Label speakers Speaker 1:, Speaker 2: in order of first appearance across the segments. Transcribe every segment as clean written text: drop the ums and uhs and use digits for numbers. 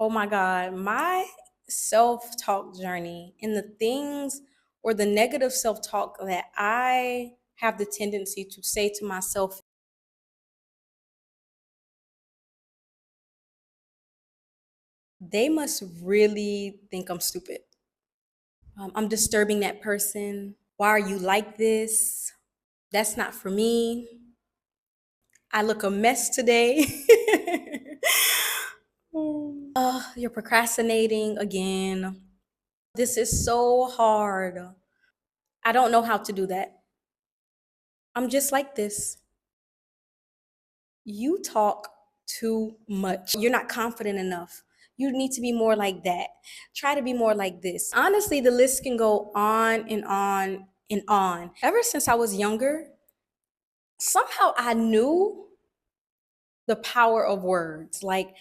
Speaker 1: Oh my God, my self talk journey and the things or the negative self talk that I have the tendency to say to myself, they must really think I'm stupid. I'm disturbing that person. Why are you like this? That's not for me. I look a mess today. You're procrastinating again. This is so hard. I don't know how to do that. I'm just like this. You talk too much. You're not confident enough. You need to be more like that. Try to be more like this. Honestly, the list can go on and on and on. Ever since I was younger, somehow I knew the power of words. Like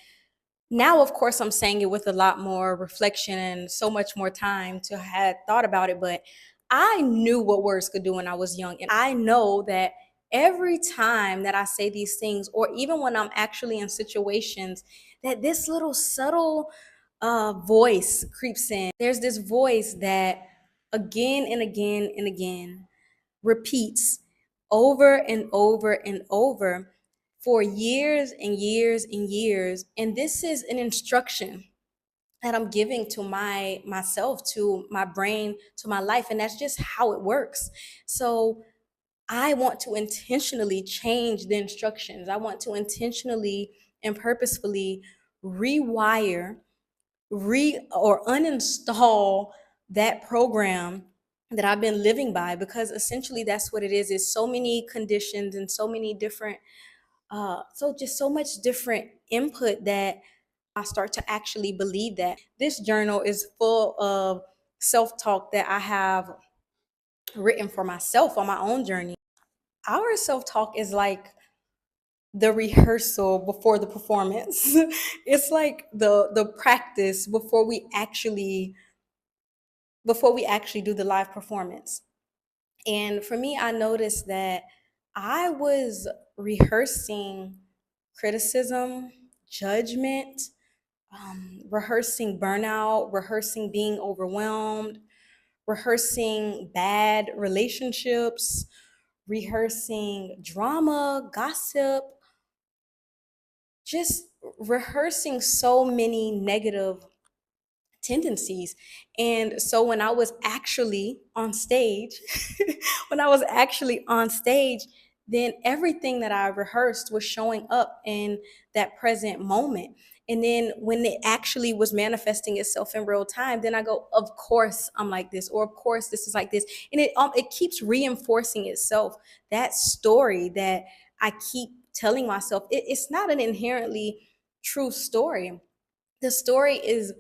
Speaker 1: now, of course, I'm saying it with a lot more reflection and so much more time to have thought about it. But I knew what words could do when I was young. And I know that every time that I say these things, or even when I'm actually in situations, that this little subtle voice creeps in. There's this voice that again and again and again repeats over and over and over for years and years and years. And this is an instruction that I'm giving to myself, to my brain, to my life. And that's just how it works. So I want to intentionally change the instructions. I want to intentionally and purposefully rewire, or uninstall that program that I've been living by, because essentially that's what it is. It's so many conditions and so many different so just so much different input that I start to actually believe that. This journal is full of self-talk that I have written for myself on my own journey. Our self-talk is like the rehearsal before the performance. It's like the practice before we actually do the live performance. And for me, I noticed that I was rehearsing criticism, judgment, rehearsing burnout, rehearsing being overwhelmed, rehearsing bad relationships, rehearsing drama, gossip, just rehearsing so many negative tendencies. And so when I was actually on stage, when I was actually on stage, then everything that I rehearsed was showing up in that present moment. And then when it actually was manifesting itself in real time, then I go, of course I'm like this, or of course this is like this. And it keeps reinforcing itself. That story that I keep telling myself, it's not an inherently true story. The story is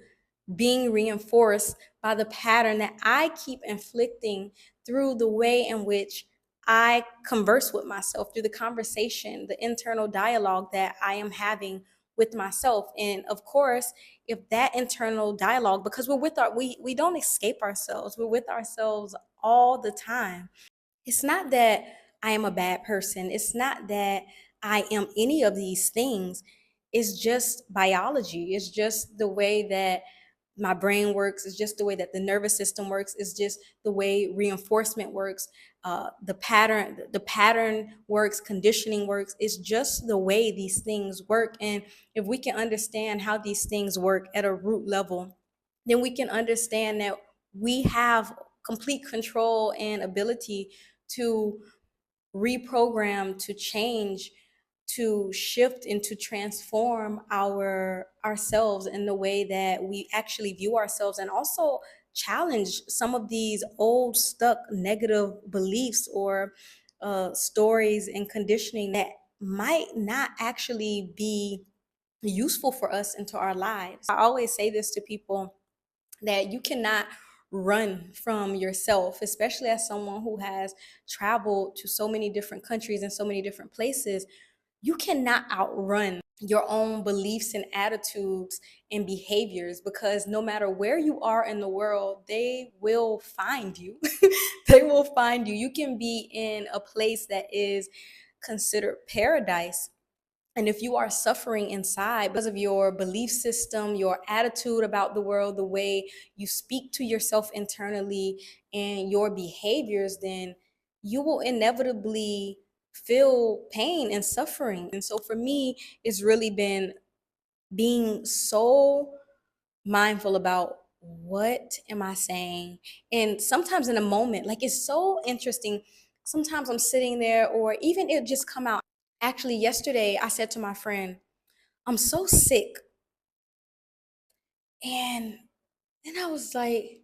Speaker 1: being reinforced by the pattern that I keep inflicting through the way in which I converse with myself, through the conversation, the internal dialogue that I am having with myself. And of course, if that internal dialogue, because we don't escape ourselves, we're with ourselves all the time. It's not that I am a bad person. It's not that I am any of these things. It's just biology. It's just the way that my brain works. It's just the way that the nervous system works. It's just the way reinforcement works. The pattern works. Conditioning works. It's just the way these things work. And if we can understand how these things work at a root level, then we can understand that we have complete control and ability to reprogram, to change, to shift, and to transform ourselves in the way that we actually view ourselves, and also challenge some of these old stuck negative beliefs or stories and conditioning that might not actually be useful for us into our lives. I always say this to people, that you cannot run from yourself, especially as someone who has traveled to so many different countries and so many different places. You cannot outrun your own beliefs and attitudes and behaviors, because no matter where you are in the world, they will find you. They will find you. You can be in a place that is considered paradise, And if you are suffering inside because of your belief system, your attitude about the world, the way you speak to yourself internally, and your behaviors, then you will inevitably feel pain and suffering. And so for me, it's really been being so mindful about what am I saying? And sometimes in a moment, like it's so interesting. Sometimes I'm sitting there, or even it just come out. Actually, yesterday I said to my friend, I'm so sick. And then I was like,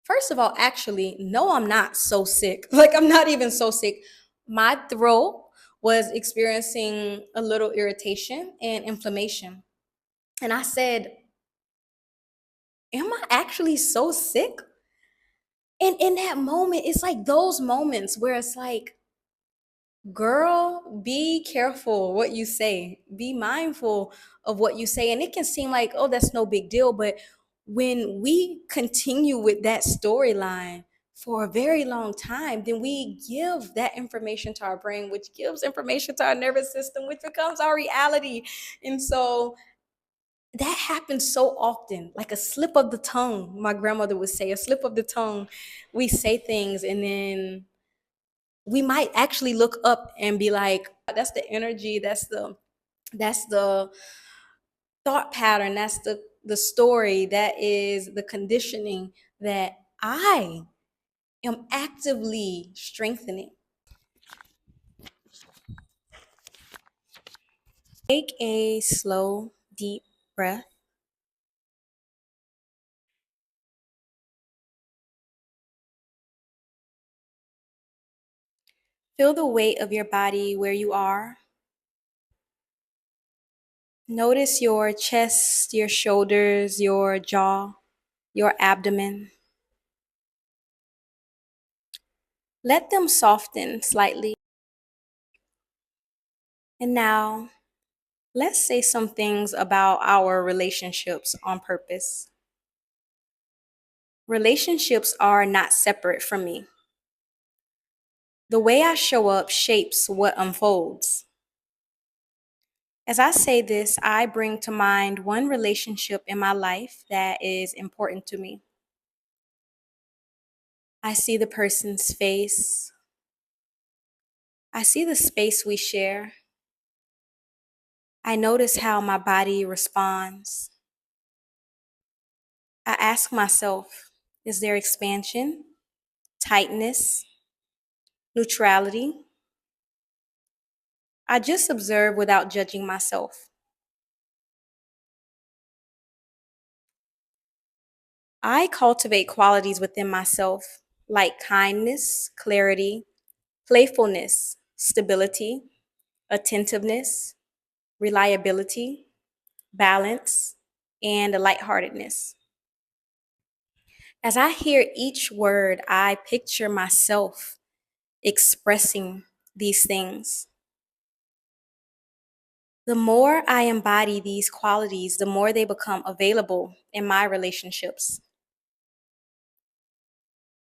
Speaker 1: first of all, actually, no, I'm not so sick. Like, I'm not even so sick. My throat was experiencing a little irritation and inflammation. And I said, am I actually so sick? And in that moment, it's like those moments where it's like, girl, be careful what you say. Be mindful of what you say. And it can seem like, oh, that's no big deal. But when we continue with that storyline for a very long time, then we give that information to our brain, which gives information to our nervous system, which becomes our reality. And so that happens so often, like a slip of the tongue. My grandmother would say, a slip of the tongue. We say things and then we might actually look up and be like, that's the energy, that's the thought pattern, that's the story, that is the conditioning that I am actively strengthening. Take a slow, deep breath. Feel the weight of your body where you are. Notice your chest, your shoulders, your jaw, your abdomen. Let them soften slightly. And now, let's say some things about our relationships on purpose. Relationships are not separate from me. The way I show up shapes what unfolds. As I say this, I bring to mind one relationship in my life that is important to me. I see the person's face. I see the space we share. I notice how my body responds. I ask myself, is there expansion, tightness, neutrality? I just observe without judging myself. I cultivate qualities within myself like kindness, clarity, playfulness, stability, attentiveness, reliability, balance, and lightheartedness. As I hear each word, I picture myself expressing these things. The more I embody these qualities, the more they become available in my relationships.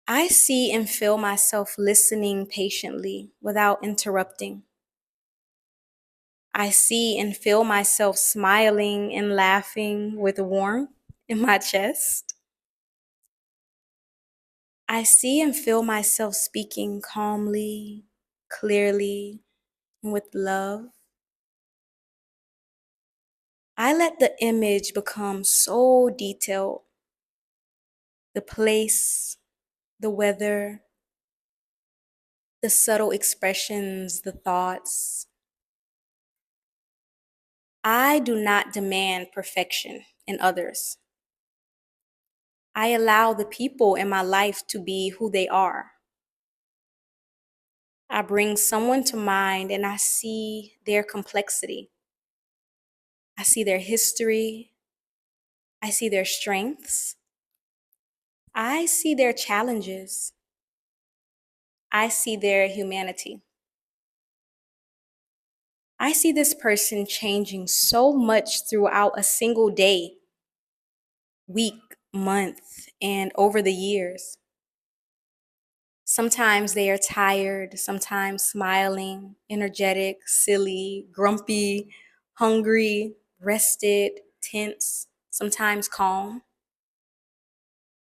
Speaker 1: I see and feel myself listening patiently without interrupting. I see and feel myself smiling and laughing with warmth in my chest. I see and feel myself speaking calmly, clearly, and with love. I let the image become so detailed. The place, the weather, the subtle expressions, the thoughts. I do not demand perfection in others. I allow the people in my life to be who they are. I bring someone to mind and I see their complexity. I see their history. I see their strengths. I see their challenges. I see their humanity. I see this person changing so much throughout a single day, week, month, and over the years. Sometimes they are tired, sometimes smiling, energetic, silly, grumpy, hungry, rested, tense, sometimes calm.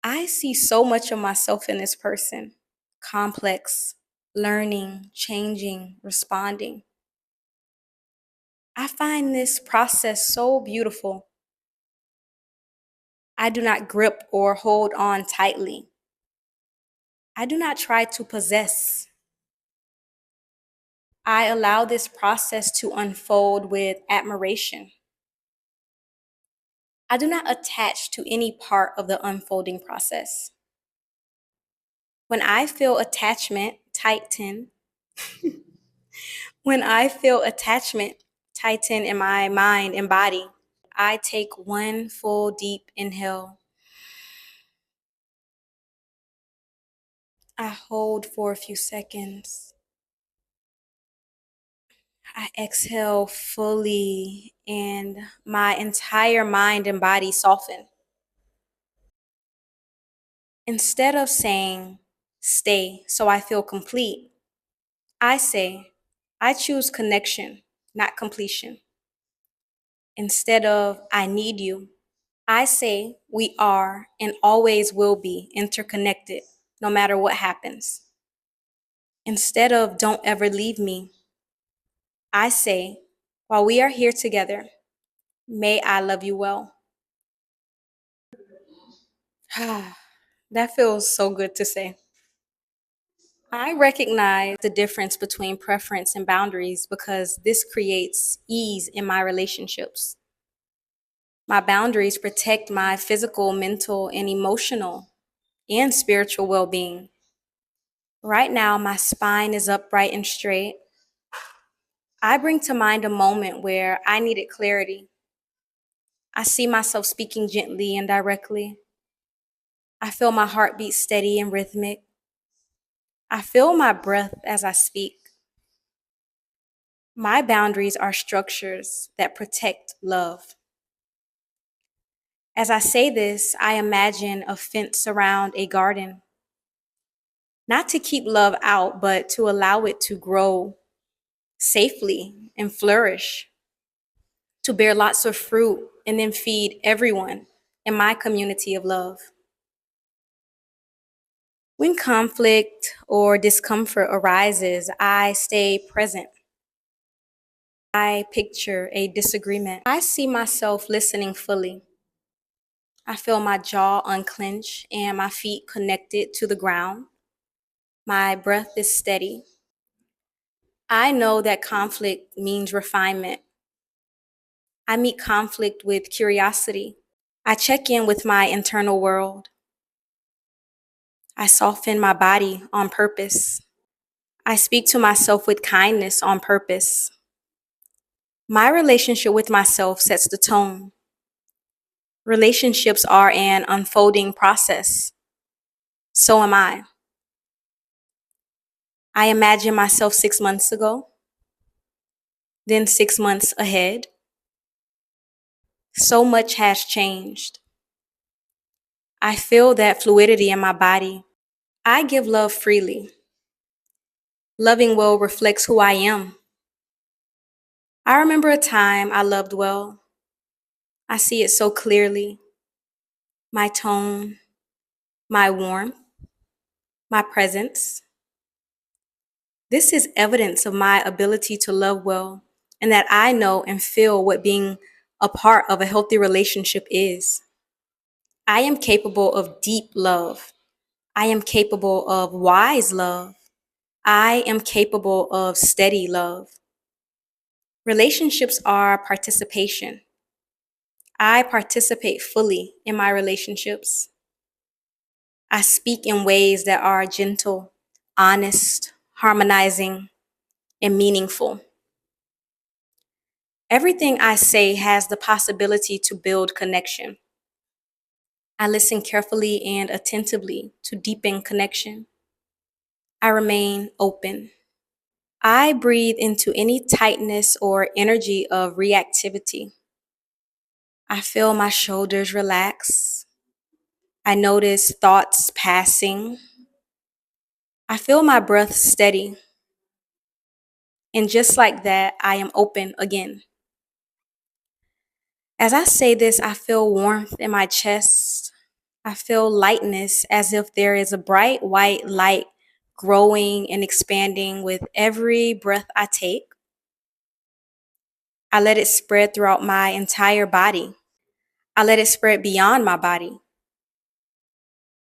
Speaker 1: I see so much of myself in this person, complex, learning, changing, responding. I find this process so beautiful. I do not grip or hold on tightly. I do not try to possess. I allow this process to unfold with admiration. I do not attach to any part of the unfolding process. When I feel attachment tighten, when I feel attachment tighten in my mind and body, I take one full deep inhale. I hold for a few seconds. I exhale fully, and my entire mind and body soften. Instead of saying, stay so I feel complete, I say, I choose connection, not completion. Instead of, I need you, I say, we are and always will be interconnected, no matter what happens. Instead of, don't ever leave me, I say, while we are here together, may I love you well. That feels so good to say. I recognize the difference between preference and boundaries because this creates ease in my relationships. My boundaries protect my physical, mental, and emotional and spiritual well being. Right now, my spine is upright and straight. I bring to mind a moment where I needed clarity. I see myself speaking gently and directly. I feel my heartbeat steady and rhythmic. I feel my breath as I speak. My boundaries are structures that protect love. As I say this, I imagine a fence around a garden, not to keep love out, but to allow it to grow safely and flourish, to bear lots of fruit and then feed everyone in my community of love. When conflict or discomfort arises, I stay present. I picture a disagreement. I see myself listening fully. I feel my jaw unclench and my feet connected to the ground. My breath is steady. I know that conflict means refinement. I meet conflict with curiosity. I check in with my internal world. I soften my body on purpose. I speak to myself with kindness on purpose. My relationship with myself sets the tone. Relationships are an unfolding process. So am I. I imagine myself 6 months ago, then 6 months ahead. So much has changed. I feel that fluidity in my body. I give love freely. Loving well reflects who I am. I remember a time I loved well. I see it so clearly. My tone, my warmth, my presence. This is evidence of my ability to love well and that I know and feel what being a part of a healthy relationship is. I am capable of deep love. I am capable of wise love. I am capable of steady love. Relationships are participation. I participate fully in my relationships. I speak in ways that are gentle, honest, harmonizing, and meaningful. Everything I say has the possibility to build connection. I listen carefully and attentively to deepen connection. I remain open. I breathe into any tightness or energy of reactivity. I feel my shoulders relax. I notice thoughts passing. I feel my breath steady, and just like that, I am open again. As I say this, I feel warmth in my chest. I feel lightness as if there is a bright white light growing and expanding with every breath I take. I let it spread throughout my entire body. I let it spread beyond my body.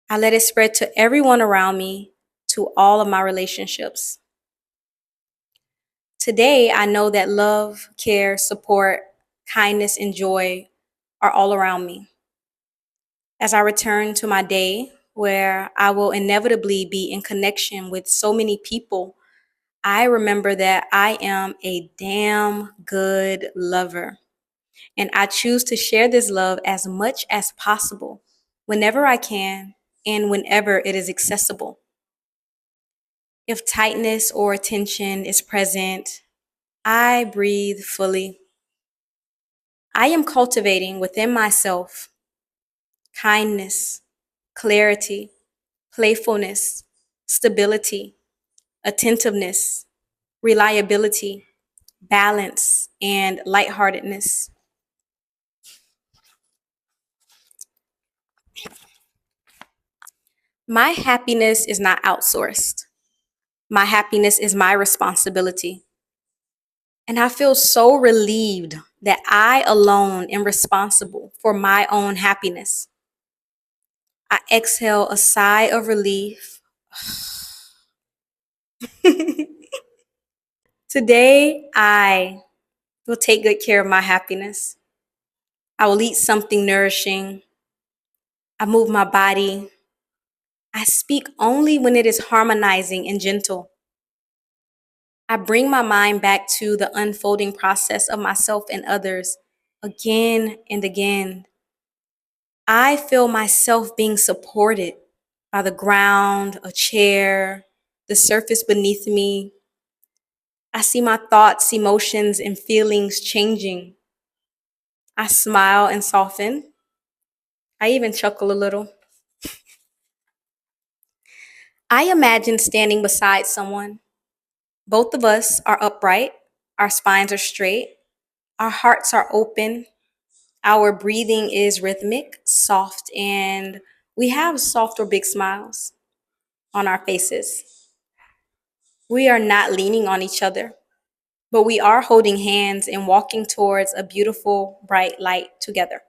Speaker 1: I let it spread to everyone around me, to all of my relationships. Today, I know that love, care, support, kindness, and joy are all around me. As I return to my day, where I will inevitably be in connection with so many people, I remember that I am a damn good lover. And I choose to share this love as much as possible, whenever I can, and whenever it is accessible. If tightness or tension is present, I breathe fully. I am cultivating within myself kindness, clarity, playfulness, stability, attentiveness, reliability, balance, and lightheartedness. My happiness is not outsourced. My happiness is my responsibility. And I feel so relieved that I alone am responsible for my own happiness. I exhale a sigh of relief. Today, I will take good care of my happiness. I will eat something nourishing. I move my body. I speak only when it is harmonizing and gentle. I bring my mind back to the unfolding process of myself and others again and again. I feel myself being supported by the ground, a chair, the surface beneath me. I see my thoughts, emotions, and feelings changing. I smile and soften. I even chuckle a little. I imagine standing beside someone. Both of us are upright, our spines are straight, our hearts are open, our breathing is rhythmic, soft, and we have soft or big smiles on our faces. We are not leaning on each other, but we are holding hands and walking towards a beautiful, bright light together.